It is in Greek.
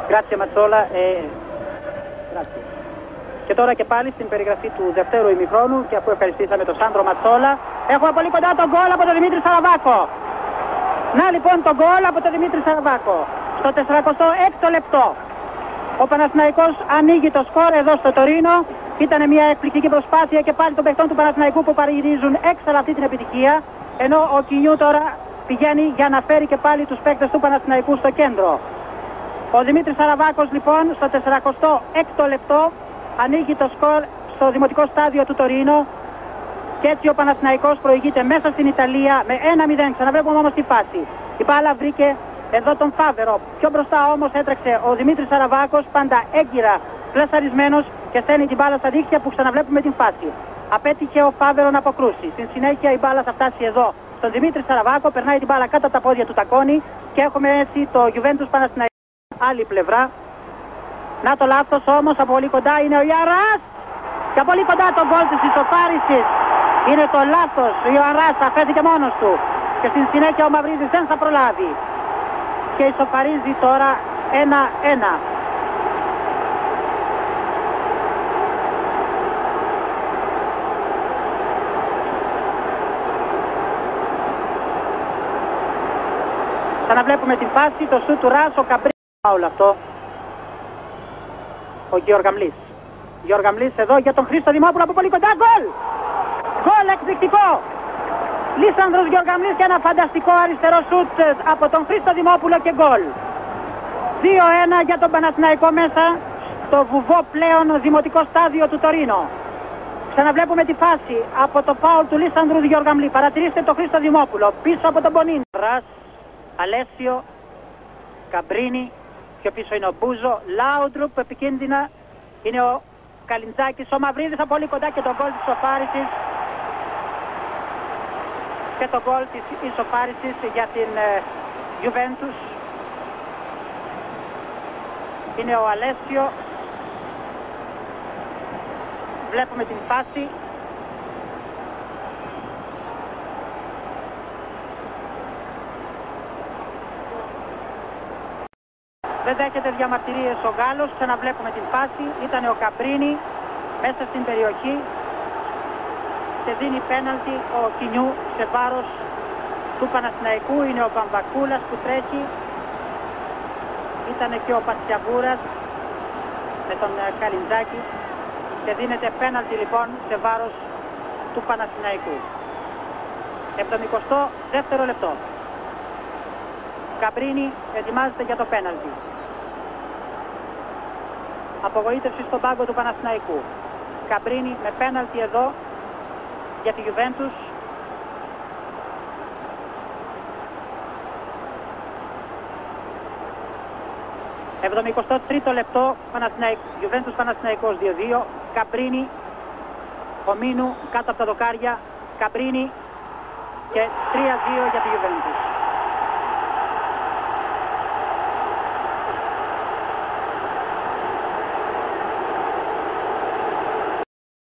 Grazie Ματσόλα. Grazie. Και τώρα και πάλι στην περιγραφή του δευτέρου ημιχρόνου, και αφού ευχαριστήσαμε τον Σάντρο Ματσόλα, έχουμε πολύ κοντά τον γκολ από τον Δημήτρη Σαραβάκο. Να λοιπόν τον γκολ από τον Δημήτρη Σαραβάκο. Στο 46ο λεπτό. Ο Παναθηναϊκός ανοίγει το σκορ εδώ στο Τωρίνο. Ήταν μια εκπληκτική προσπάθεια και πάλι των παιχτών του Παναθηναϊκού που παραγυρίζουν έξαλα αυτή την επιτυχία. Ενώ ο Κινιού τώρα πηγαίνει για να φέρει και πάλι τους παίκτες του Παναθηναϊκού στο κέντρο. Ο Δημήτρης Σαραβάκος λοιπόν στο 46ο λεπτό ανοίγει το σκορ στο δημοτικό στάδιο του Τωρίνο. Και έτσι ο Παναθηναϊκός προηγείται μέσα στην Ιταλία με 1-0. Ξαναβλέπουμε όμως τη φάση. Η μπάλα βρήκε εδώ τον Φάβερο. Πιο μπροστά όμως έτρεξε ο Δημήτρης Σαραβάκος, πάντα έγκυρα πλασαρισμένος, και στέλνει την μπάλα στα δίχτυα που ξαναβλέπουμε την φάση. Απέτυχε ο Φάβερο να αποκρούσει. Στην συνέχεια η μπάλα θα φτάσει εδώ στον Δημήτρη Σαραβάκο, περνάει την μπάλα κάτω από τα πόδια του Τακόνη και έχουμε έτσι το Juventus Παναθηναϊκό άλλη πλευρά. Να το λάθος όμως, από πολύ κοντά είναι ο Ιαράς και από πολύ κοντά τον γκολ της ισοφάρισης. Είναι το λάθος, ο Ιαράς αφέθηκε μόνος του και στην συνέχεια ο Μαυρίδης δεν θα προλάβει και ισοφαρίζει τώρα 1-1. Ξαναβλέπουμε την φάση, το σούτ του Ρας, ο Καμπρί, όλο αυτό. Ο Γεωργαμλής. Γεωργαμλής εδώ για τον Χρήστο Δημόπουλο από πολύ κοντά, γκολ! Γκολ εκπληκτικό! Λίσανδρος Γεωργαμλής και ένα φανταστικό αριστερό σούτ από τον Χρήστο Δημόπουλο και γκολ. 2-1 για τον Παναθηναϊκό μέσα στο βουβό πλέον δημοτικό στάδιο του Τωρίνο. Ξαναβλέπουμε τη φάση από το φάουλ του Λίσανδρου Γεωργαμλή. Παρατηρήστε τον Χρήστο Δημόπουλο πίσω από τον Μπονίν. Ρας, Αλέσιο, Καμπρίνι, πιο πίσω είναι ο Μπούζο, Λάουντρουπ επικίνδυνα, είναι ο Καλιντζάκης, ο Μαυρίδης από πολύ κοντά και τον γκολ της ισοφάρισης και τον γκολ της ισοφάρισης για την Juventus. Είναι ο Αλέσιο, βλέπουμε την φάση. Δεν δέχεται διαμαρτυρίες ο Γάλλος, ξαναβλέπουμε την φάση. Ήταν ο Καμπρίνι μέσα στην περιοχή και δίνει πέναλτι ο Κινιού σε βάρος του Παναθηναϊκού. Είναι ο Βαμβακούλας που τρέχει. Ήταν και ο Πατσιαβούρας με τον Καλιντζάκη και δίνεται πέναλτι λοιπόν σε βάρος του Παναθηναϊκού. 72ο λεπτό. Καμπρίνι ετοιμάζεται για το πέναλτι. Απογοήτευση στον πάγκο του Παναθηναϊκού. Καμπρίνι με πέναλτι εδώ για τη Juventus. ...73ο λεπτό, Juventus Παναθηναϊκός 2-2, Καμπρίνι, ο Μίνου κάτω από τα δοκάρια, Καμπρίνι και 3-2 για τη Juventus.